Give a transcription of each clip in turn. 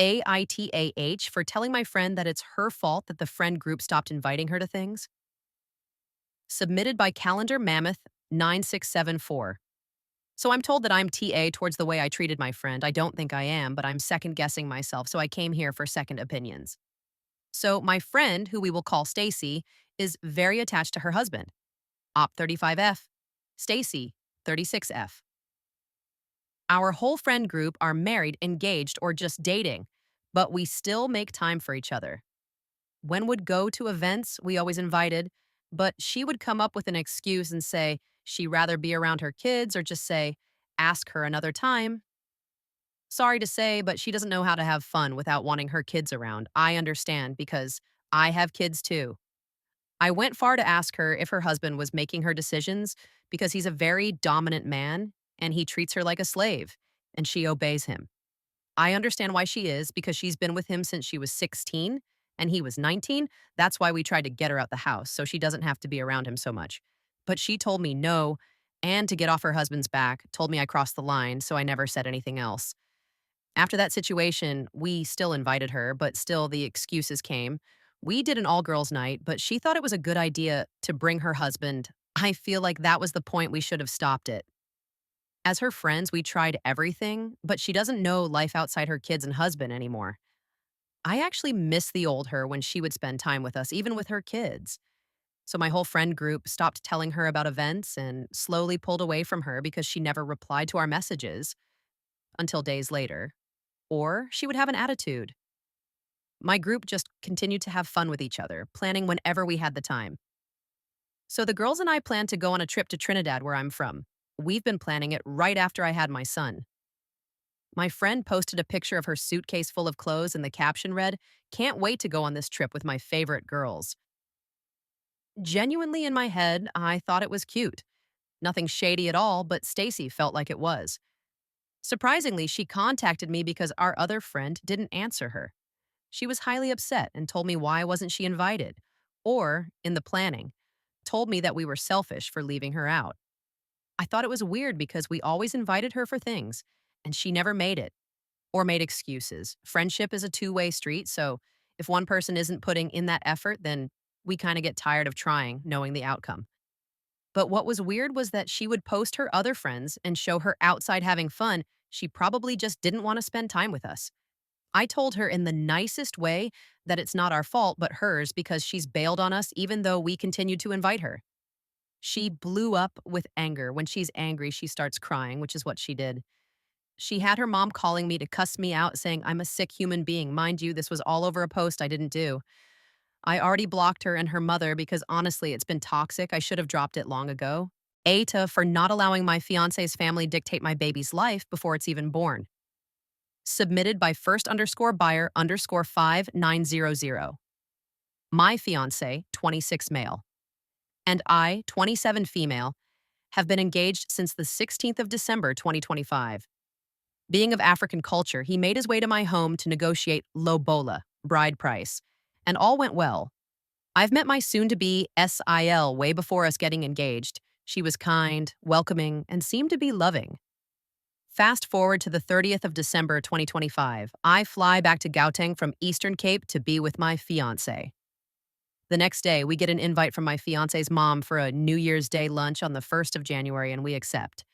AITAH for telling my friend that it's her fault that the friend group stopped inviting her to things. Submitted by Calendar Mammoth 9674. So I'm told that I'm TA towards the way I treated my friend. I don't think I am, but I'm second guessing myself, so I came here for second opinions. So my friend, who we will call Stacy, is very attached to her husband. Op 35F, Stacy 36F. Our whole friend group are married, engaged, or just dating, but we still make time for each other. When would go to events we always invited, but she would come up with an excuse and say she'd rather be around her kids or just say, ask her another time. Sorry to say, but she doesn't know how to have fun without wanting her kids around. I understand because I have kids too. I went far to ask her if her husband was making her decisions because he's a very dominant man and he treats her like a slave and she obeys him. I understand why she is because she's been with him since she was 16 and he was 19. That's why we tried to get her out the house so she doesn't have to be around him so much. But she told me no and to get off her husband's back, told me I crossed the line, so I never said anything else. After that situation, we still invited her, but still the excuses came. We did an all girls night, but she thought it was a good idea to bring her husband. I feel like that was the point we should have stopped it. As her friends, we tried everything, but she doesn't know life outside her kids and husband anymore. I actually miss the old her when she would spend time with us, even with her kids. So my whole friend group stopped telling her about events and slowly pulled away from her because she never replied to our messages until days later. Or she would have an attitude. My group just continued to have fun with each other, planning whenever we had the time. So the girls and I planned to go on a trip to Trinidad, where I'm from. We've been planning it right after I had my son. My friend posted a picture of her suitcase full of clothes, and the caption read, "Can't wait to go on this trip with my favorite girls." Genuinely in my head, I thought it was cute. Nothing shady at all, but Stacy felt like it was. Surprisingly, she contacted me because our other friend didn't answer her. She was highly upset and told me why wasn't she invited, or, in the planning, told me that we were selfish for leaving her out. I thought it was weird because we always invited her for things, and she never made it or made excuses. Friendship is a two-way street, so if one person isn't putting in that effort, then we kind of get tired of trying, knowing the outcome. But what was weird was that she would post her other friends and show her outside having fun. She probably just didn't want to spend time with us. I told her in the nicest way that it's not our fault but hers because she's bailed on us even though we continued to invite her. She blew up with anger. When she's angry, she starts crying, which is what she did. She had her mom calling me to cuss me out, saying I'm a sick human being. Mind you, this was all over a post I didn't do. I already blocked her and her mother because honestly, it's been toxic. I should have dropped it long ago. AITA for not allowing my fiance's family dictate my baby's life before it's even born. Submitted by first underscore buyer underscore 5900. My fiance, 26 male, and I, 27 female, have been engaged since the 16th of December 2025. Being of African culture, he made his way to my home to negotiate lobola, bride price, and all went well. I've met my soon-to-be SIL way before us getting engaged. She was kind, welcoming, and seemed to be loving. Fast forward to the 30th of December 2025. I fly back to Gauteng from Eastern Cape to be with my fiancé. The next day, we get an invite from my fiance's mom for a New Year's Day lunch on the 1st of January, and we accept.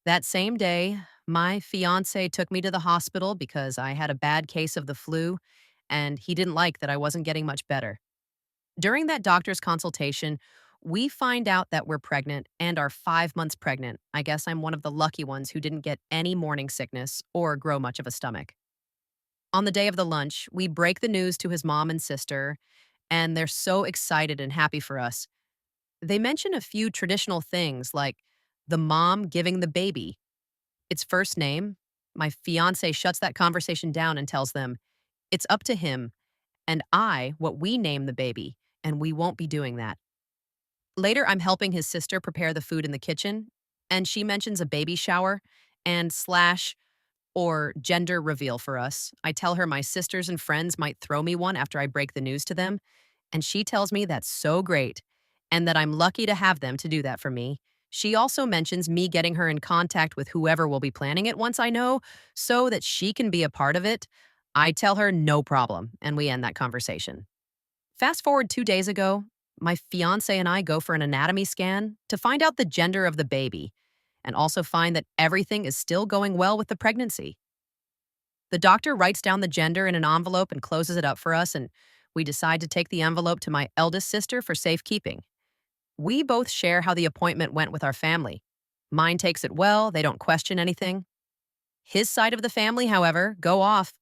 That same day, my fiancé took me to the hospital because I had a bad case of the flu, and he didn't like that I wasn't getting much better. During that doctor's consultation, we find out that we're pregnant and are 5 months pregnant. I guess I'm one of the lucky ones who didn't get any morning sickness or grow much of a stomach. On the day of the lunch, we break the news to his mom and sister, and they're so excited and happy for us. They mention a few traditional things like the mom giving the baby its first name. My fiance shuts that conversation down and tells them, it's up to him and I what we name the baby, and we won't be doing that. Later, I'm helping his sister prepare the food in the kitchen, and she mentions a baby shower and slash or gender reveal for us. I tell her my sisters and friends might throw me one after I break the news to them, and she tells me that's so great and that I'm lucky to have them to do that for me. She also mentions me getting her in contact with whoever will be planning it once I know so that she can be a part of it. I tell her no problem, and we end that conversation. Fast forward 2 days ago, my fiance and I go for an anatomy scan to find out the gender of the baby and also find that everything is still going well with the pregnancy. The doctor writes down the gender in an envelope and closes it up for us, and we decide to take the envelope to my eldest sister for safekeeping. We both share how the appointment went with our family. Mine takes it well, they don't question anything. His side of the family, however, go off.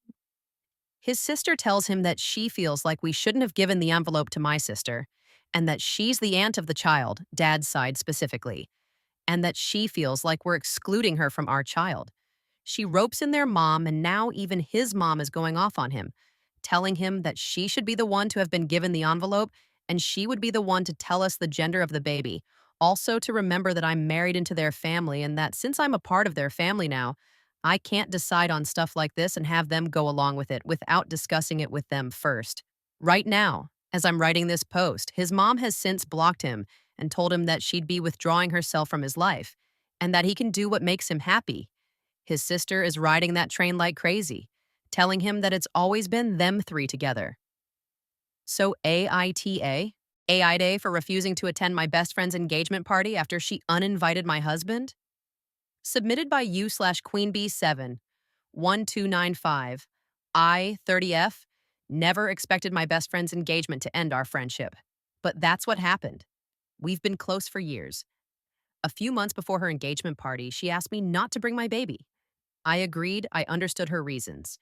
His sister tells him that she feels like we shouldn't have given the envelope to my sister, and that she's the aunt of the child, dad's side specifically, and that she feels like we're excluding her from our child. She ropes in their mom, and now even his mom is going off on him, telling him that she should be the one to have been given the envelope and she would be the one to tell us the gender of the baby. Also, to remember that I'm married into their family and that since I'm a part of their family now, I can't decide on stuff like this and have them go along with it without discussing it with them first. Right now, as I'm writing this post, his mom has since blocked him and told him that she'd be withdrawing herself from his life and that he can do what makes him happy. His sister is riding that train like crazy, telling him that it's always been them three together. So AITA? AITA for refusing to attend my best friend's engagement party after she uninvited my husband? Submitted by U/QueenBee7, 1295. I, 30F, never expected my best friend's engagement to end our friendship. But that's what happened. We've been close for years. A few months before her engagement party, she asked me not to bring my baby. I agreed, I understood her reasons.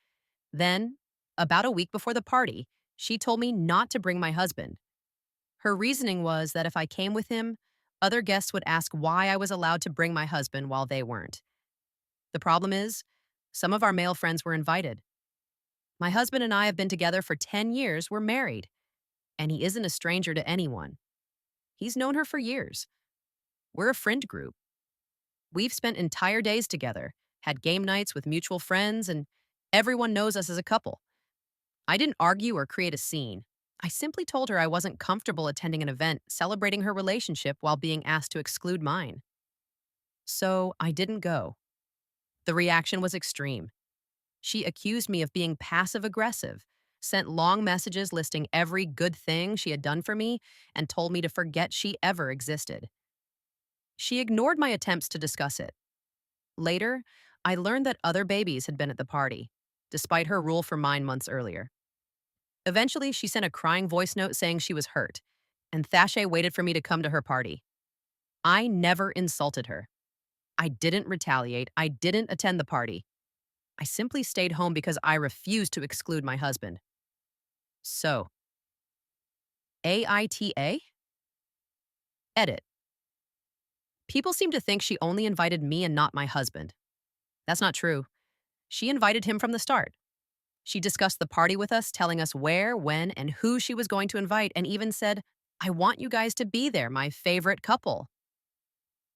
Then, about a week before the party, she told me not to bring my husband. Her reasoning was that if I came with him, other guests would ask why I was allowed to bring my husband while they weren't. The problem is, some of our male friends were invited. My husband and I have been together for 10 years, we're married, and he isn't a stranger to anyone. He's known her for years. We're a friend group. We've spent entire days together, had game nights with mutual friends, and everyone knows us as a couple. I didn't argue or create a scene. I simply told her I wasn't comfortable attending an event celebrating her relationship while being asked to exclude mine. So I didn't go. The reaction was extreme. She accused me of being passive aggressive, sent long messages listing every good thing she had done for me, and told me to forget she ever existed. She ignored my attempts to discuss it. Later, I learned that other babies had been at the party, despite her rule for mine months earlier. Eventually, she sent a crying voice note saying she was hurt, and Thashay waited for me to come to her party. I never insulted her. I didn't retaliate. I didn't attend the party. I simply stayed home because I refused to exclude my husband. So, AITA? Edit. People seem to think she only invited me and not my husband. That's not true. She invited him from the start. She discussed the party with us, telling us where, when, and who she was going to invite, and even said, I want you guys to be there, my favorite couple.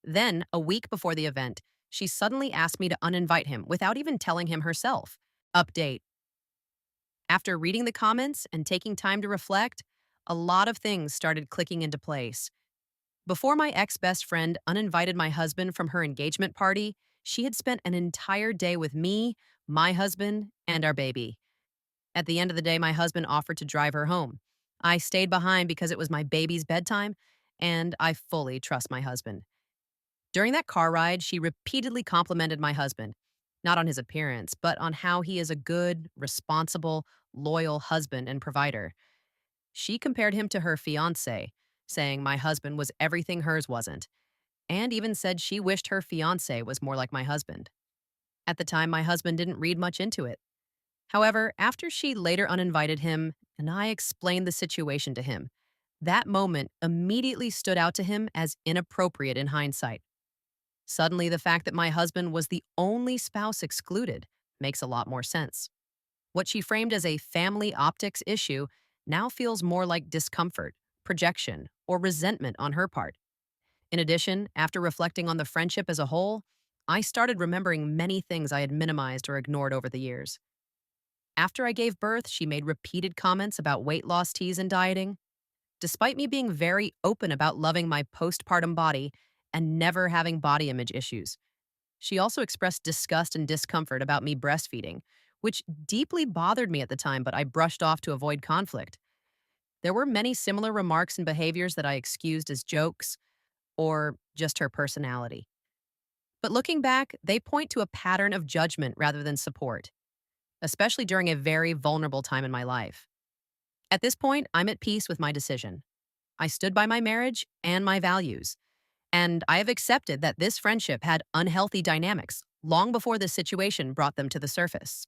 Then, a week before the event, she suddenly asked me to uninvite him without even telling him herself. Update. After reading the comments and taking time to reflect, a lot of things started clicking into place. Before my ex-best friend uninvited my husband from her engagement party, she had spent an entire day with me, my husband, and our baby. At the end of the day, my husband offered to drive her home. I stayed behind because it was my baby's bedtime, and I fully trust my husband. During that car ride, she repeatedly complimented my husband, not on his appearance, but on how he is a good, responsible, loyal husband and provider. She compared him to her fiancé, saying my husband was everything hers wasn't, and even said she wished her fiancé was more like my husband. At the time, my husband didn't read much into it. However, after she later uninvited him and I explained the situation to him, that moment immediately stood out to him as inappropriate in hindsight. Suddenly, the fact that my husband was the only spouse excluded makes a lot more sense. What she framed as a family optics issue now feels more like discomfort, projection, or resentment on her part. In addition, after reflecting on the friendship as a whole, I started remembering many things I had minimized or ignored over the years. After I gave birth, she made repeated comments about weight loss teas and dieting. Despite me being very open about loving my postpartum body and never having body image issues, she also expressed disgust and discomfort about me breastfeeding, which deeply bothered me at the time, but I brushed off to avoid conflict. There were many similar remarks and behaviors that I excused as jokes or just her personality. But looking back, they point to a pattern of judgment rather than support, especially during a very vulnerable time in my life. At this point, I'm at peace with my decision. I stood by my marriage and my values, and I have accepted that this friendship had unhealthy dynamics long before this situation brought them to the surface.